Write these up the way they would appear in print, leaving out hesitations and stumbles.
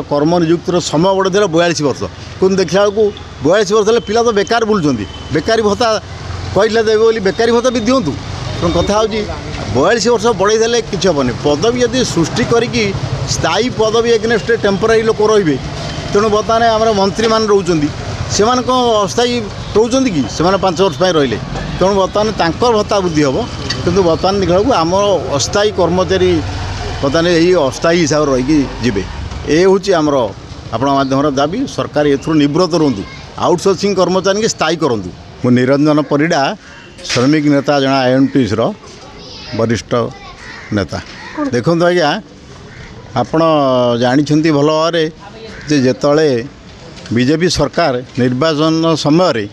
कर्म नियुक्तिर समय बढ़े 42 वर्ष कुन देखा 42 वर्ष पिला तो बेकार बुलूँ बेकारी भत्ता कहले देवे बोली बेकारी भत्ता भी दिंतु तेणु कथा हूँ 42 वर्ष बढ़े किसी हेनी पदवी यदि सृष्टि करी स्थायी पदवी एगेन्स्ट टेम्पोरारी लोक रे तेणु बर्तमान आम मंत्री मान रोच से अस्थायी रोच कि से 5 वर्ष रही तेणु बर्तमान तांकर भत्ता वृद्धि हम किंतु बर्तमान देखा आम अस्थायी कर्मचारी बर्तमान यही अस्थायी हिसाब से रही ये हूँ आमर आपण माध्यम दाबी सरकार एथुर निवृत्त रुहतु आउटसोर्सिंग कर्मचारी के स्थायी करूँ मु निरंजन परिड़ा श्रमिक नेता जन IMTs वरिष्ठ नेता देखो आज्ञा आपण जानी भल भाव जिते बीजेपी सरकार निर्वाचन समय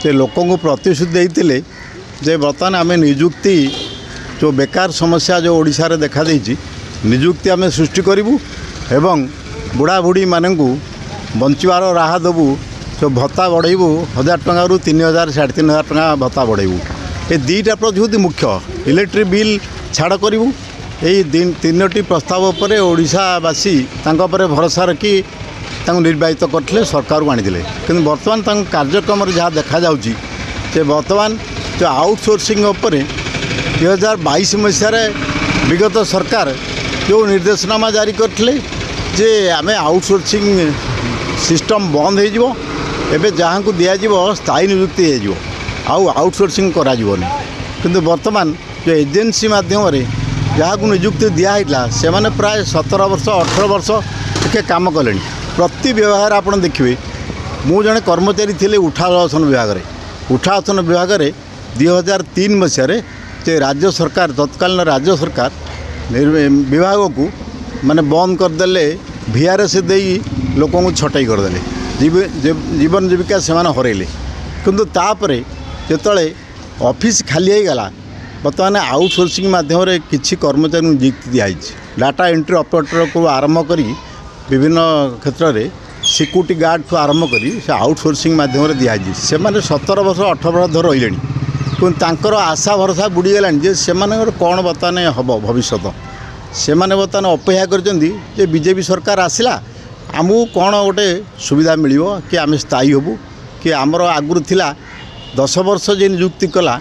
से लोक को प्रतिश्रुति देते जे बर्तमान आम निजुक्ति जो बेकार समस्या जो ओडिशा रे देखा देछि निजुक्ति आम सृष्टि करूँ एवं बुढ़ा बुढ़ी मानू बंचवार राह देवु जो भत्ता बढ़ेबू 1000 टंका रु 3000 3500 टंका भत्ता बढ़ेबू ये दुईटा प्रति मुख्य इलेक्ट्रिक बिल छाड़ करूँ यही 3टी प्रस्ताव पर ओडिशावासी भरोसा रखी निर्वाचित करते सरकार को आनी कि बर्तमान कार्यक्रम जहाँ देखा जाऊँगी बर्तमान जो आउटसोर्सिंग उपर 2022 मसीह विगत सरकार जो निर्देशनामा जारी करते जे आम आउटसोर्सिंग सिस्टम बंद हो एबे जहाँ को दिज्व स्थायी नियुक्ति हो आउ आउटसोर्सिंग करानी किंतु वर्तमान जो एजेंसी माध्यम जहाँ को नियुक्ति दिखाला से मैंने प्राय 17 वर्ष 18 वर्ष टे काम कले प्रति विभाग आप देखिए मु जड़े कर्मचारी थी उठासन विभाग में उठासन विभाग में 2003 मसीह राज्य सरकार तत्कालीन राज्य सरकार विभाग को माने बंद करदे VRS दे लोक छटाई करदे जीवन जीविका से हरइले किंतु तापर जिते ऑफिस खाली हो गला बर्तमान आउटसोर्सिंग माध्यम किसी कर्मचारी नियुक्ति दिखाई डाटा एंट्री ऑपरेटर को आरंभ कर विभिन्न क्षेत्र में सिक्यूरिटी गार्ड को आरंभ कर आउटसोर्सिंग माध्यम दिखाई से 17 वर्ष 18 वर्ष धर रही किंतु आशा भरोसा बुड़ीगला से कौन बर्तमान हम भविष्य से बर्तमान अपेक्षा कर बीजेपी सरकार आसला आमको कौन गोटे सुविधा मिल कि आम स्थायी हबू कि आमर आगुरी थिला 10 वर्ष जे नियुक्ति कला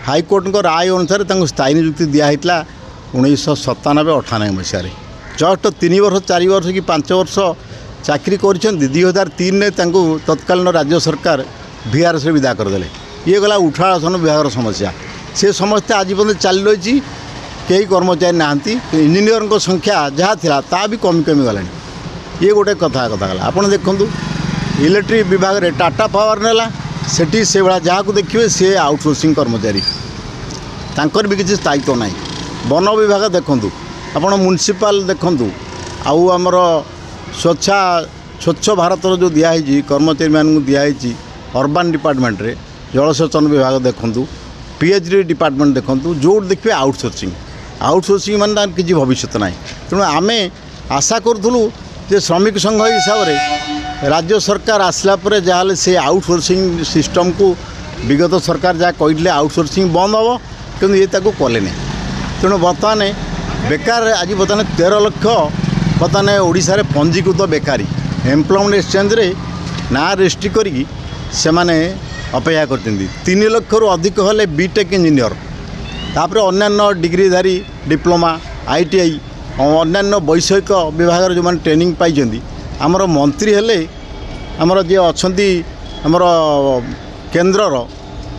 हाईकोर्ट राय अनुसार स्थायी नियुक्ति दिखाई 1997-98 मसीह जस्ट 3 वर्ष 4 वर्ष कि 5 वर्ष चाकरी कर 2003 में तत्कालीन राज्य सरकार VRS विदा करदे ये गला उठासन विभाग समस्या से समस्या आज पर्यटन चली रही कई कर्मचारी नहांती इंजीनियर संख्या जहाँ थिला ता भी कमी कमी गला ये गोटे कथा गला आपड़ देखूँ इलेक्ट्रिक विभाग में टाटा पावर नेला सेठी से भाया जहाँ को देखिए सी आउटसोर्सिंग कर्मचारी तांकर भी किसी स्थायित्व ना वन विभाग देखूँ आपड़ म्युनिसिपाल देखूँ आउ आमर स्वच्छ भारत जो दिखाई कर्मचारी मानू दिखाई अर्बान डिपार्टमेंट रे जलसेचन विभाग देखूँ PhD डिपार्टमेंट देखूँ जो देखिए आउटसोर्सिंग मान किसी भविष्य ना तेणु आम आशा करूँ जे श्रमिक संघ हिसाब से राज्य सरकार आसला पर जहाँ से आउटसोर्सिंग सिस्टम को विगत सरकार जहाँ कहते आउटसोर्सिंग बंद हम कि ये कले तेणु बर्तमान बेकार आज बर्तमान 13 लाख बर्तमान ओडिशा रे पंजीकृत बेकारी एम्प्लॉयमेंट एक्सचेंज रे ना रेजिस्ट्री करी से माने अपेक्षा करते 3 लाख रु अधिक हेले बीटेक इंजीनियर तापर अन्य डिग्रीधारी डिप्लोमा ITI अन्य वैषयिक विभाग जो मैंने ट्रेनिंग पाई आमर मंत्री हेले आमर जी अच्छा आमर केन्द्रर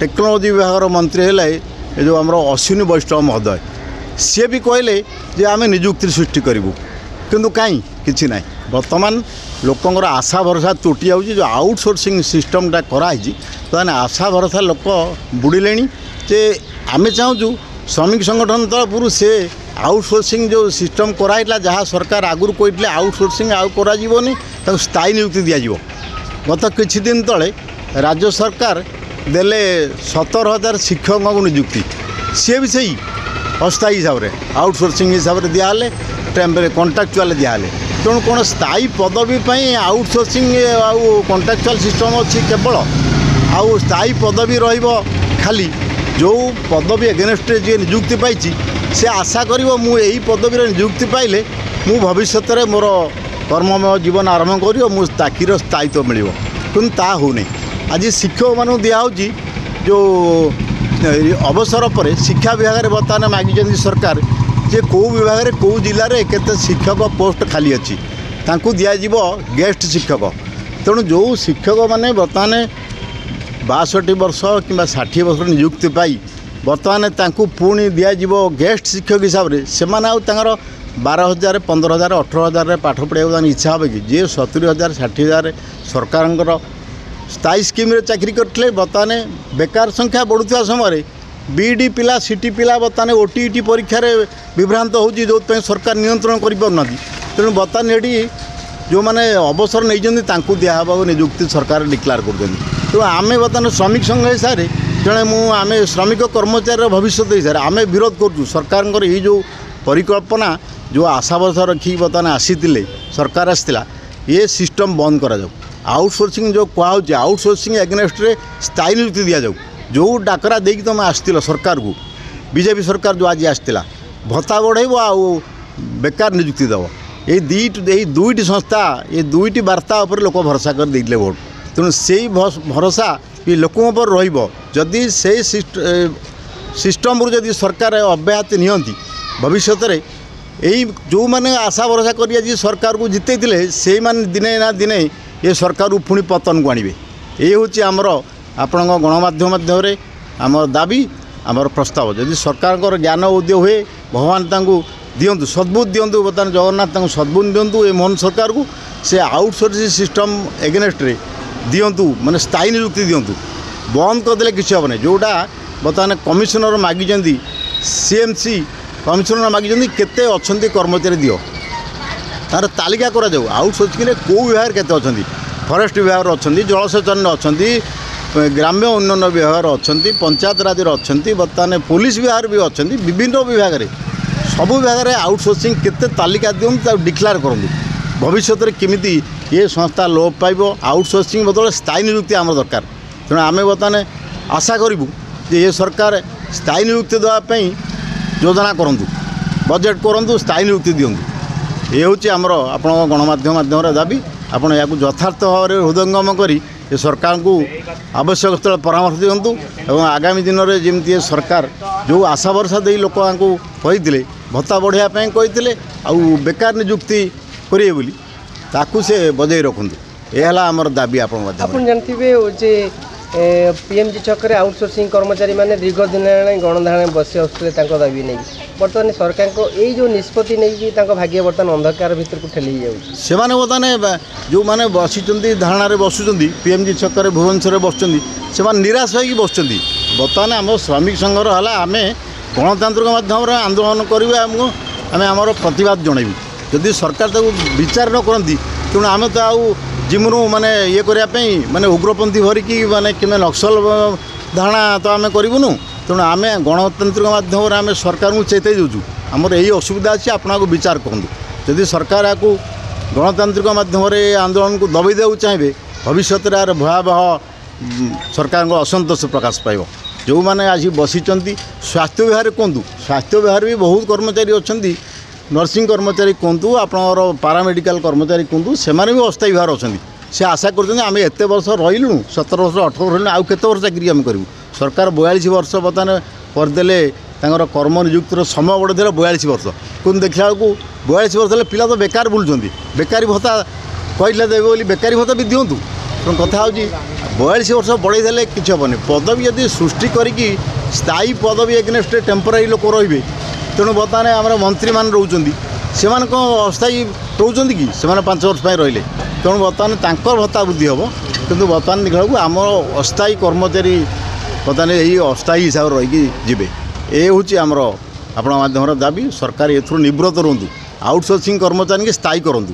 टेक्नोलोजी विभाग मंत्री हेले जो आमर अश्विनी वैष्णव महोदय सी भी कहले जे आम निजुक्ति सृष्टि करूँ किंतु कहीं किसी ना बर्तमान लोकंर आशा भरोसा तुटी जाऊँगी जो आउटसोर्सिंग सिस्टमटा कराई तो आशा भरोसा लोक बुड़िले जे आम चाहूँ श्रमिक संगठन तरफ से आउटसोर्सिंग जो सिस्टम कराइला जहाँ सरकार आगुरी कहते आउटसोर्सिंग आउ कराଯିबनी ताको स्थायी नियुक्ति दिज्व गत किछि दिन तले राज्य सरकार देले 17,000 शिक्षकों को नियुक्ति सी भी सही अस्थायी हिसाब से आउटसोर्सिंग हिसाब से दिहाले टेम्परे कॉन्ट्राक्चुअल दिहाले तेणु कौन स्थायी पदवी आउटसोर्सिंग आउ कॉन्ट्राक्चुअल सिस्टम अच्छी केवल आउ स्थायी पदवी रहिबो खाली जो पदवी एगेन्स्ट जी नियुक्ति पाई से आशा करिवो मु एही पदवी नियुक्ति पाइले मु भविष्य में मोर कर्ममय जीवन आरंभ कर चाकरी स्थायित्व मिल कि ता होनी आज शिक्षक मानू दिखाई जो अवसर पर शिक्षा विभाग में बर्तमान मागिं सरकार जे कौ विभाग में कौ जिले में केते शिक्षक पोस्ट खाली अच्छी तांकू दिज्व गेस्ट शिक्षक तेणु जो शिक्षक मैंने बर्तमान 62 वर्ष कि 60 वर्ष नियुक्ति पाई बर्तमान तांकू पुणी दिज्व गेस्ट शिक्षक हिसाब से सेमाने आउ तांकर 12,000 15,000 18,000 पाठ पढ़ाई इच्छा हो कि जी 70,000 60,000 सरकार स्थायी स्कीम चाकरी करते बर्तमान बेकार संख्या बढ़ुवा समय बीडी पिला सीटी पिला बर्तमान ओटीईटी परीक्षा विभ्रांत होची जो सरकार नियंत्रण कर तेणु बर्तमान ये जो मैंने अवसर नहीं दिहब नियुक्ति सरकार डिक्लेयर कर तो आम बर्तमान श्रमिक संघ हिसाब से जड़े आम श्रमिक कर्मचारी भविष्य हिसाब से आम विरोध करूँ सरकार ये जो परिकल्पना जो आशा भरसा रखी बर्तमान आसी सरकार आसाला ये सिस्टम बंद करा जाऊ आउटसोर्सिंग जो कहुच आउटसोर्सिंग एगेन्स्ट रे स्थायी नियुक्ति दि जाऊ जो डाकरा देकी तुम आसतिल सरकार को बीजेपी सरकार जो आज आसला भत्ता बढ़ेब आ बेकार नियुक्ति दब ये दुईटी संस्था ये दुईटी वार्ता उपर लोक भरोसा कर देते भोट तेणु से भरोसा ये लोकों पर रही से सिस्टम रू सरकार अब्याहति नियंती भविष्य में यही जो मैंने आशा भरोसा कर सरकार को जिते से दिने ना दिने ये सरकार पुणी पतन को आणवे ये हूँ आमर आपण गणमाध्यम माध्यम आमर दाबी आमर प्रस्ताव जदि सरकार ज्ञान उदय हुए भगवान तांकू दिंतु सद्बुद्ध दिंतु बर्तमान जगन्नाथ सद्बुद्ध दिंतु ये मोहन सरकार को से आउटसोर्सिंग सिस्टम एगेन्स्ट रे दिंतु माने स्थायी नियुक्ति दिंतु बंद करदे किसी हेनी जोटा बर्तमान कमिशनर मागिं सीएमसी कमिशनर मागिं केते अच्छे कर्मचारी दियो तार तालिका करा जाऊ आउटसोर्सिंग रे को विभाग केते अच्छी फरेस्ट विभाग अच्छा जलसेचन अच्छा ग्राम्य उन्नयन विभाग अच्छा पंचायत राज अच्छा बर्तमान पुलिस विभाग भी अच्छा विभिन्न विभाग में सबू विभाग में आउटसोर्सिंग केते तालिका दिखाँ डिक्लेयर करूँ भविष्य में किमिति ये संस्था लोप पाइब आउटसोर्सिंग बदल स्थायी नियुक्ति आम दरकार तेणु आम बर्तमान आशा करूँ ये सरकार स्थायी नियुक्ति देवाई योजना करूँ बजेट करूँ स्थायी नियुक्ति दिंतु ये हूँ आमर आप गणमाध्यम माध्यम दाबी आपड़ या यथार्थ भाव में हृदयंगम करी ये सरकार को आवश्यक स्थल परामर्श दिंतु और आगामी दिन में जमी सरकार जो आशा भरसा दे लोक कही भत्ता बढ़ाई कही आउ बेकार नियुक्ति करेंगे बोली ताकू से बजाई रखुँ यह आमर दाबी आप जानते पीएमजी छक आउटसोर्सिंग कर्मचारी मैंने दीर्घ दिन गणधारण बसी आसुले दाबी नहीं बर्तमान सरकार को यही जो निष्पत्ति नहीं भाग्य बर्तमान अंधकार भीतर को ठेली से बर्तमान जो मैंने बसी धारणा बसुँच पीएमजी छक भुवनेश्वर बस निराश हो बस बर्तमान आम श्रमिक संघर है आम गणतांत्रिक माध्यम आंदोलन करेंगे आम आमर प्रतिवाद जनइबू जदि सरकार विचार न करती तेणु आम तो आउ जिमु माने ये करने माने उग्रपंथी भरिकी माने कि नक्सल धारणा तो आम करूँ तेणु आम गणतांत्रिक माध्यम आम सरकार को चेतई दूँ आमर यही असुविधा अच्छी आपको विचार करूँ जदि सरकार या गणतांत्रिक माध्यम आंदोलन को दबाई देव चाहिए भविष्य में यार भयावह सरकार असंतोष प्रकाश पाइब जो मैंने आज बसी स्वास्थ्य विभाग कहतु स्वास्थ्य विभाग भी बहुत कर्मचारी अच्छा नर्सिंग कर्मचारी कहतु आपणर पारामेडिकल कर्मचारी कहतु से भी अस्थायी विभाग अच्छा से आशा करें एत वर्ष रहीलु 17 वर्ष 18 वर्ष आउ केते वर्ष चाकरी आम करूँ सरकार 42 वर्ष बर्तमान करदे कर्म नियुक्तिर समय बढ़े 42 वर्ष कुछ देखा 42 वर्ष पिला तो बेकार बुलूँ बेकारी भत्ता कहले देवे बोली बेकारी भत्ता भी दिंतु तेणु कथा हूँ 42 वर्ष बढ़े किसी हेनी पदवी यदि सृष्टि करी स्थायी पदवी एगेन्स्ट टेम्पोरारी लोक रे तेणु बर्तमान आम मंत्री मान रोचान से अस्थायी रोचान कि से 5 वर्ष रही तेणु बर्तमान भत्ता वृद्धि हम किंतु बर्तमान देखा आम अस्थायी कर्मचारी बर्तमान यही अस्थायी हिसाब से रही ये हूँ आमर आपण माध्यम दाबी सरकार एथुर निवृत्त रुहतु आउटसोर्सिंग कर्मचारी स्थायी करूँ।